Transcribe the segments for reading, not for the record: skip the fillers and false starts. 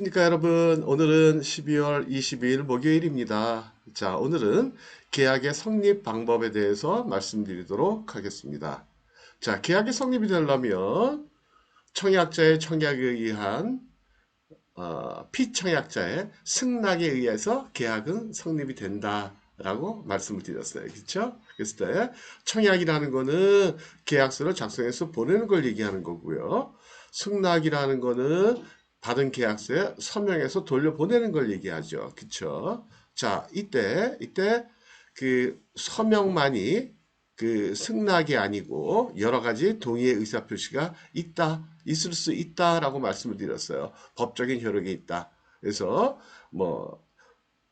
그러니까 여러분 오늘은 12월 22일 목요일입니다. 자, 오늘은 계약의 성립 방법에 대해서 말씀드리도록 하겠습니다. 자, 계약이 성립이 되려면 청약자의 청약에 의한 피청약자의 승낙에 의해서 계약은 성립이 된다라고 말씀을 드렸어요. 그렇죠? 그랬을 때 청약이라는 거는 계약서를 작성해서 보내는 걸 얘기하는 거고요. 승낙이라는 거는 받은 계약서에 서명해서 돌려보내는 걸 얘기하죠. 그쵸? 자, 이때 그 서명만이 그 승낙이 아니고 여러 가지 동의의 의사표시가 있을 수 있다라고 말씀을 드렸어요. 법적인 효력이 있다. 그래서 뭐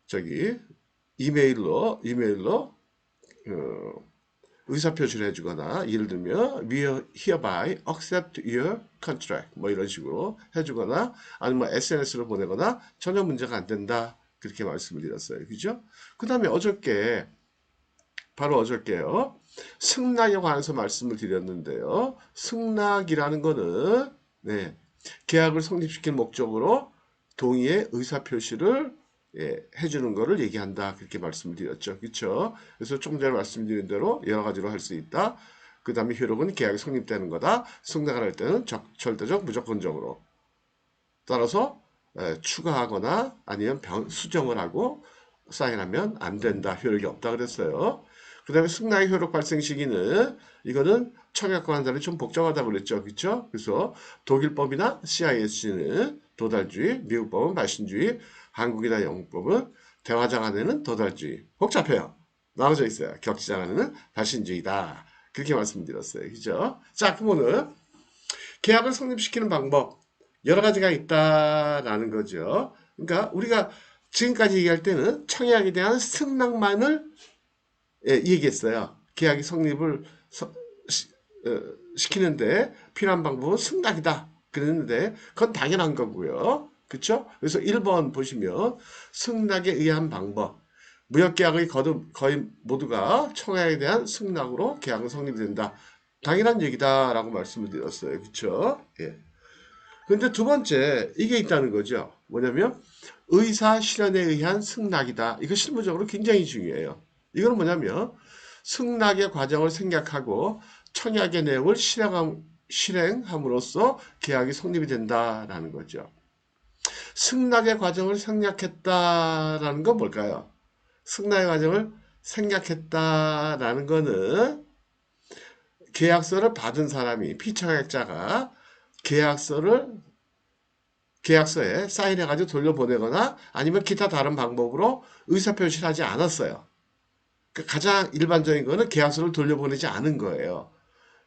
저기 이메일로 의사표시를 해주거나 예를 들면 we hereby accept your contract 뭐 이런 식으로 해주거나 아니면 SNS로 보내거나 전혀 문제가 안 된다 그렇게 말씀을 드렸어요. 그죠? 그 다음에 바로 어저께요. 승낙에 관해서 말씀을 드렸는데요. 승낙이라는 거는 계약을 성립시킬 목적으로 동의의 의사표시를 해주는 거를 얘기한다. 그렇게 말씀을 드렸죠. 그렇죠? 그래서 조금 전에 말씀드린 대로 여러 가지로 할 수 있다. 그 다음에 효력은 계약이 성립되는 거다. 승낙을 할 때는 절대적, 무조건적으로. 따라서 추가하거나 아니면 수정을 하고 사인하면 안 된다. 효력이 없다 그랬어요. 그 다음에 승낙의 효력 발생 시기는 이거는 청약과 환산이 좀 복잡하다고 그랬죠. 그렇죠? 그래서 독일법이나 CIS는 도달주의, 미국법은 발신주의, 한국이나 영국법은 대화장 안에는 도달주의. 복잡해요. 나눠져 있어요. 격지장 안에는 발신주의다. 그렇게 말씀드렸어요. 그죠? 자, 그러면은 계약을 성립시키는 방법 여러 가지가 있다라는 거죠. 그러니까 우리가 지금까지 얘기할 때는 청약에 대한 승낙만을 얘기했어요. 계약이 성립을 시키는데 필요한 방법은 승낙이다. 그랬는데 그건 당연한 거고요. 그렇죠? 그래서 1번 보시면 승낙에 의한 방법. 무역계약의 거의 모두가 청약에 대한 승낙으로 계약은 성립이 된다. 당연한 얘기다라고 말씀을 드렸어요. 그렇죠? 예. 근데 두 번째, 이게 있다는 거죠. 뭐냐면, 의사 실현에 의한 승낙이다. 이거 실무적으로 굉장히 중요해요. 이건 뭐냐면, 승낙의 과정을 생략하고 청약의 내용을 실행함으로써 계약이 성립이 된다라는 거죠. 승낙의 과정을 생략했다라는 건 뭘까요? 승낙의 과정을 생략했다라는 거는 계약서를 받은 사람이, 피청약자가 계약서를 계약서에 사인해가지고 돌려보내거나 아니면 기타 다른 방법으로 의사표시를 하지 않았어요. 그러니까 가장 일반적인 거는 계약서를 돌려보내지 않은 거예요.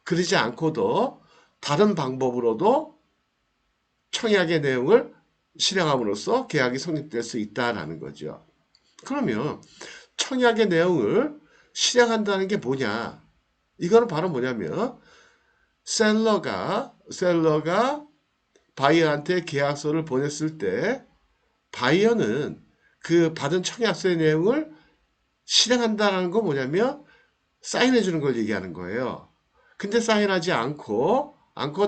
그러지 않고도 다른 방법으로도 청약의 내용을 실행함으로써 계약이 성립될 수 있다라는 거죠. 그러면 청약의 내용을 실행한다는 게 뭐냐? 이거는 바로 뭐냐면 셀러가 바이어한테 계약서를 보냈을 때 바이어는 그 받은 청약서의 내용을 실행한다는 건 뭐냐면 사인해 주는 걸 얘기하는 거예요. 근데 사인하지 않고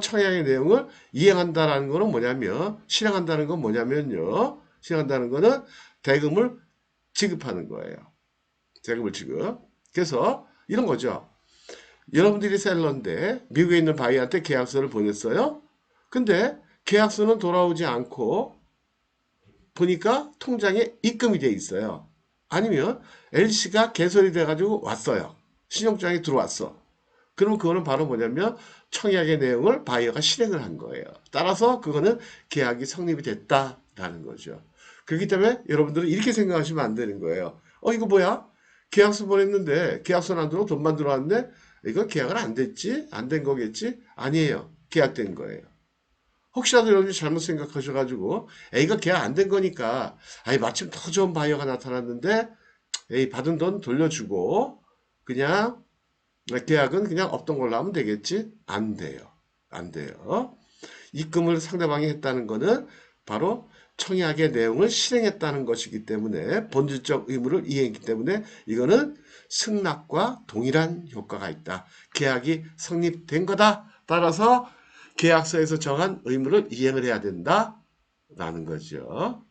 청약의 내용을 이행한다라는 거는 뭐냐면 실행한다는 건 뭐냐면요. 실행한다는 거는 대금을 지급하는 거예요. 대금을 지급. 그래서 이런 거죠. 여러분들이 셀러인데 미국에 있는 바이한테 계약서를 보냈어요. 근데 계약서는 돌아오지 않고 보니까 통장에 입금이 돼 있어요. 아니면 LC가 개설이 돼가지고 왔어요. 신용장에 들어왔어. 그럼 그거는 바로 뭐냐면 청약의 내용을 바이어가 실행을 한 거예요. 따라서 그거는 계약이 성립이 됐다라는 거죠. 그렇기 때문에 여러분들은 이렇게 생각하시면 안 되는 거예요. 이거 뭐야? 계약서 보냈는데 계약서는 안 들어오고 돈만 들어왔는데 이거 계약은 안 됐지? 안 된 거겠지? 아니에요. 계약된 거예요. 혹시라도 여러분이 잘못 생각하셔가지고 이거 계약 안 된 거니까 마침 더 좋은 바이어가 나타났는데 받은 돈 돌려주고 그냥 계약은 그냥 없던 걸로 하면 되겠지? 안 돼요. 안 돼요. 입금을 상대방이 했다는 거는 바로 청약의 내용을 실행했다는 것이기 때문에 본질적 의무를 이행했기 때문에 이거는 승낙과 동일한 효과가 있다. 계약이 성립된 거다. 따라서 계약서에서 정한 의무를 이행을 해야 된다. 라는 거죠.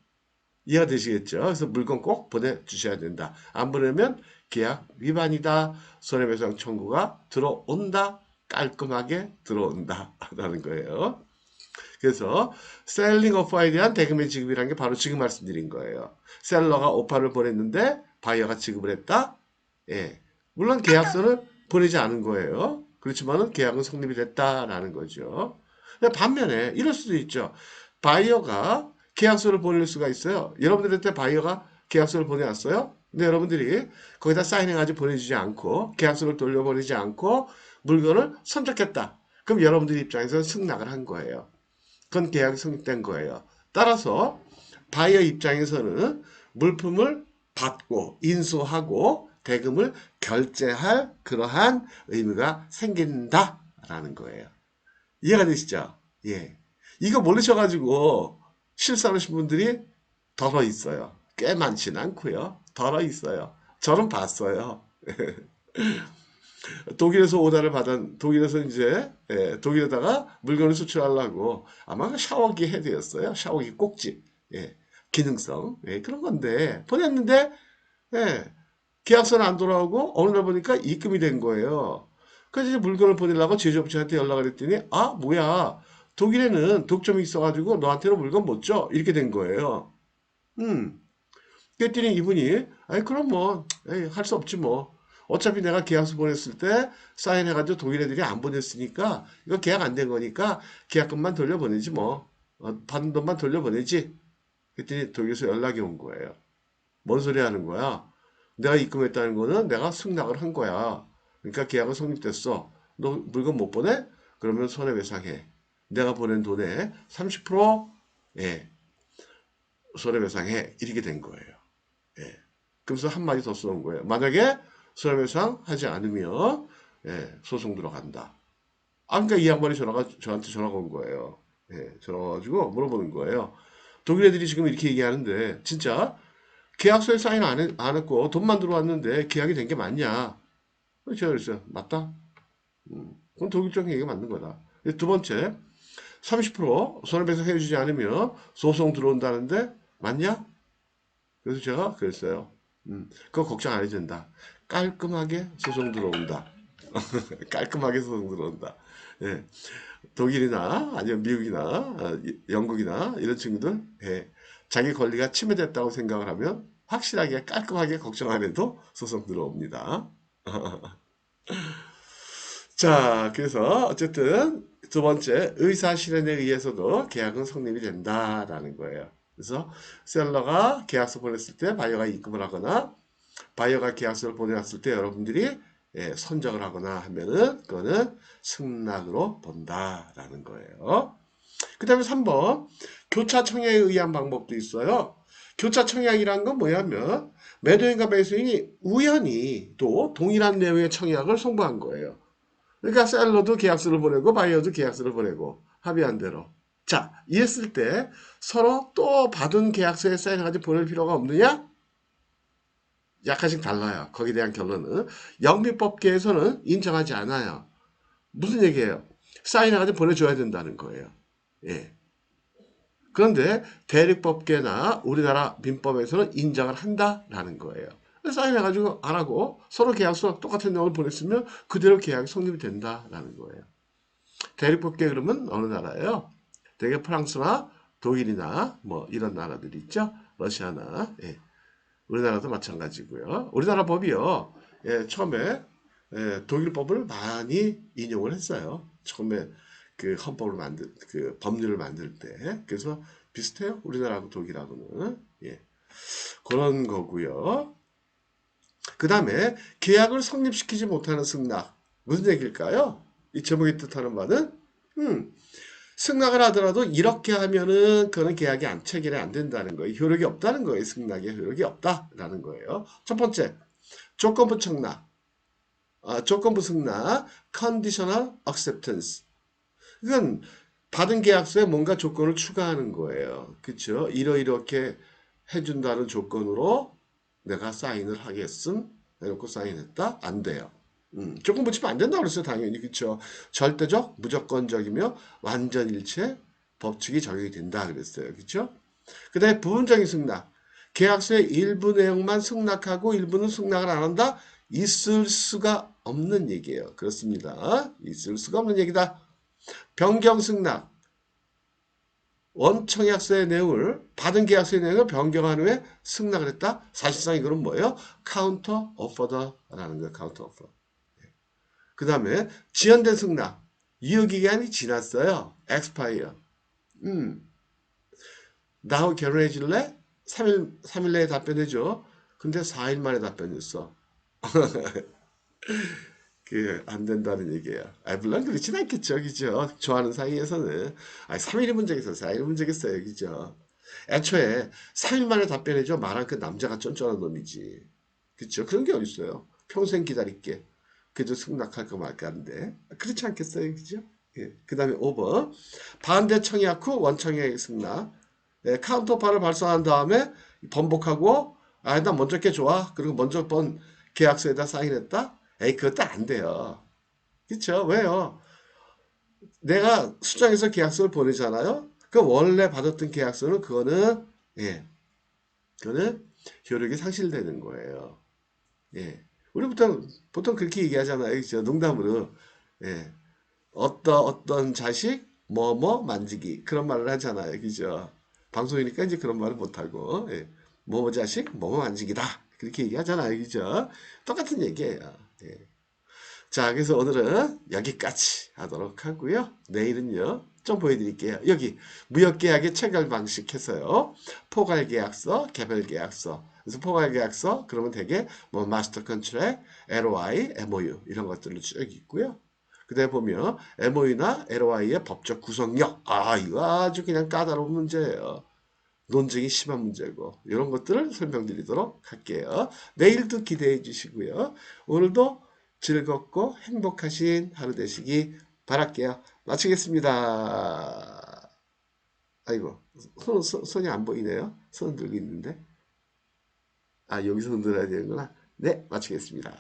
이해가 되시겠죠? 그래서 물건 꼭 보내주셔야 된다. 안 보내면 계약 위반이다. 손해배상 청구가 들어온다. 깔끔하게 들어온다. 라는 거예요. 그래서 셀링 오퍼에 대한 대금의 지급이라는 게 바로 지금 말씀드린 거예요. 셀러가 오퍼를 보냈는데 바이어가 지급을 했다. 예. 물론 계약서를 보내지 않은 거예요. 그렇지만은 계약은 성립이 됐다라는 거죠. 근데 반면에 이럴 수도 있죠. 바이어가 계약서를 보낼 수가 있어요. 여러분들한테 바이어가 계약서를 보내왔어요. 근데 여러분들이 거기다 사인해가지고 보내주지 않고 계약서를 돌려보내지 않고 물건을 선적했다. 그럼 여러분들 입장에서는 승낙을 한 거예요. 그건 계약이 성립된 거예요. 따라서 바이어 입장에서는 물품을 받고 인수하고 대금을 결제할 그러한 의무가 생긴다라는 거예요. 이해가 되시죠? 예. 이거 모르셔가지고 실수하신 분들이 덜어 있어요. 꽤 많지는 않고요. 덜어 있어요. 저는 봤어요. 독일에서 오다를 받은 독일에서 이제 독일에다가 물건을 수출하려고 아마 샤워기 헤드였어요. 샤워기 꼭지 기능성 그런 건데 보냈는데 예, 계약서는 안 돌아오고 어느 날 보니까 입금이 된 거예요. 그래서 이제 물건을 보내려고 제조업체한테 연락을 했더니 아 뭐야 독일에는 독점이 있어가지고 너한테는 물건 못 줘. 이렇게 된 거예요. 음. 그랬더니 이분이 아이 그럼 뭐 할 수 없지 뭐 어차피 내가 계약서 보냈을 때 사인해가지고 독일 애들이 안 보냈으니까 이거 계약 안 된 거니까 계약금만 돌려보내지 뭐 받은 돈만 돌려보내지. 그랬더니 독일에서 연락이 온 거예요. 뭔 소리 하는 거야? 내가 입금했다는 거는 내가 승낙을 한 거야. 그러니까 계약은 성립됐어. 너 물건 못 보내? 그러면 손해배상해. 내가 보낸 돈의 30% 예, 손해배상해. 이렇게 된 거예요. 예. 그래서 한마디 더 써온 거예요. 만약에 손해배상 하지 않으면 소송 들어간다. 아, 그러니까 이 양반이 저한테 전화가 온 거예요. 전화가 와가지고 물어보는 거예요. 독일 애들이 지금 이렇게 얘기하는데 진짜 계약서에 사인 안 했고 돈만 들어왔는데 계약이 된 게 맞냐? 제가 그랬어요. 맞다. 그건 독일 쪽 얘기가 맞는 거다. 두 번째, 30% 손해배상 해주지 않으면 소송 들어온다는데 맞냐? 그래서 제가 그랬어요. 그거 걱정 안 해도 된다. 깔끔하게 소송 들어온다. 깔끔하게 소송 들어온다. 예. 독일이나 아니면 미국이나 영국이나 이런 친구들 자기 권리가 침해됐다고 생각을 하면 확실하게 깔끔하게 걱정 안 해도 소송 들어옵니다. 자, 그래서 어쨌든 두 번째 의사 실현에 의해서도 계약은 성립이 된다라는 거예요. 그래서 셀러가 계약서 보냈을 때 바이어가 입금을 하거나 바이어가 계약서를 보내왔을 때 여러분들이 선적을 하거나 하면은 그거는 승낙으로 본다라는 거예요. 그 다음에 3번 교차 청약에 의한 방법도 있어요. 교차 청약이란 건 뭐냐면 매도인과 매수인이 우연히 또 동일한 내용의 청약을 송부한 거예요. 그러니까 셀러도 계약서를 보내고 바이어도 계약서를 보내고 합의한 대로. 자, 이랬을 때 서로 또 받은 계약서에 사인해가지고 보낼 필요가 없느냐? 약간씩 달라요. 거기에 대한 결론은 영미법계에서는 인정하지 않아요. 무슨 얘기예요? 사인해가지고 보내줘야 된다는 거예요. 예. 그런데 대륙법계나 우리나라 민법에서는 인정을 한다라는 거예요. 사인해가지고 안 하고 서로 계약서 똑같은 내용을 보냈으면 그대로 계약이 성립이 된다라는 거예요. 대륙법계 그러면 어느 나라예요? 되게 프랑스나 독일이나 뭐 이런 나라들이 있죠. 러시아나 우리나라도 마찬가지고요. 우리나라 법이요. 처음에 독일 법을 많이 인용을 했어요. 처음에 그 헌법을 그 법률을 만들 때. 그래서 비슷해요. 우리나라하고 독일하고는. 그런 거고요. 그 다음에 계약을 성립시키지 못하는 승낙. 무슨 얘기일까요? 이 제목이 뜻하는 바는 승낙을 하더라도 이렇게 하면은 그거는 계약이 체결이 안 된다는 거예요. 효력이 없다는 거예요. 승낙에 효력이 없다라는 거예요. 첫 번째, 조건부 청락, 조건부 승낙, conditional acceptance. 이건 받은 계약서에 뭔가 조건을 추가하는 거예요. 그렇죠? 이렇게 해준다는 조건으로 내가 사인을 하겠음 해놓고 사인했다? 안 돼요. 조건 붙이면 안 된다고 그랬어요. 당연히. 그렇죠? 절대적, 무조건적이며 완전일체, 법칙이 적용이 된다 그랬어요. 그렇죠? 그다음에 부분적인 승낙. 계약서의 일부 내용만 승낙하고 일부는 승낙을 안 한다? 있을 수가 없는 얘기예요. 그렇습니다. 있을 수가 없는 얘기다. 변경 승낙. 원청약서의 내용을 받은 계약서의 내용을 변경한 후에 승낙을 했다. 사실상 이거는 뭐예요? 카운터 오퍼다라는 거예요. 카운터 오퍼. 그 다음에 지연된 승낙. 유효기간이 지났어요. 엑스파이어. 나하고 결혼해 줄래? 3일 내에 답변해줘. 근데 4일 만에 답변했어. 그, 안 된다는 얘기예요. 아, 물론 그렇진 않겠죠. 그죠? 좋아하는 사이에서는. 아, 3일이 문제겠어요. 4일이 문제겠어요. 그죠? 애초에 3일 만에 답변해줘. 말한 그 남자가 쫀쫀한 놈이지. 그죠? 그런 게 어딨어요. 평생 기다릴게. 그래도 승낙할까 말까 하는데. 그렇지 않겠어요. 그죠? 예. 그 다음에 5번. 반대 청약 후 원청약 승낙. 예, 카운터파를 발송한 다음에 번복하고, 아, 나 먼저 게 좋아. 그리고 먼저 번 계약서에다 사인했다? 에이, 그것도 안 돼요. 그쵸? 왜요? 내가 수정해서 계약서를 보내잖아요? 그 원래 받았던 계약서는 그거는, 예, 그거는 효력이 상실되는 거예요. 예. 우리 보통 그렇게 얘기하잖아요. 그죠? 농담으로. 예. 어떤 자식, 만지기. 그런 말을 하잖아요. 그죠? 방송이니까 이제 그런 말을 못하고, 예. 자식, 만지기다. 그렇게 얘기하잖아요. 그죠? 똑같은 얘기예요. 예. 자, 그래서 오늘은 여기까지 하도록 하고요. 내일은요, 좀 보여드릴게요. 여기 무역계약의 체결 방식 해서요. 포괄계약서, 개별계약서. 그래서 포괄계약서, 그러면 되게 뭐 마스터 컨트랙, LOI, MOU 이런 것들로 쭉 있고요. 그 다음에 보면 MOU나 LOI의 법적 구성력. 아, 이거 아주 그냥 까다로운 문제예요. 논쟁이 심한 문제고 이런 것들을 설명드리도록 할게요. 내일도 기대해 주시고요. 오늘도 즐겁고 행복하신 하루 되시기 바랄게요. 마치겠습니다. 아이고 손이 안 보이네요. 손 들고 있는데. 아 여기서 흔들어야 되는구나. 네 마치겠습니다.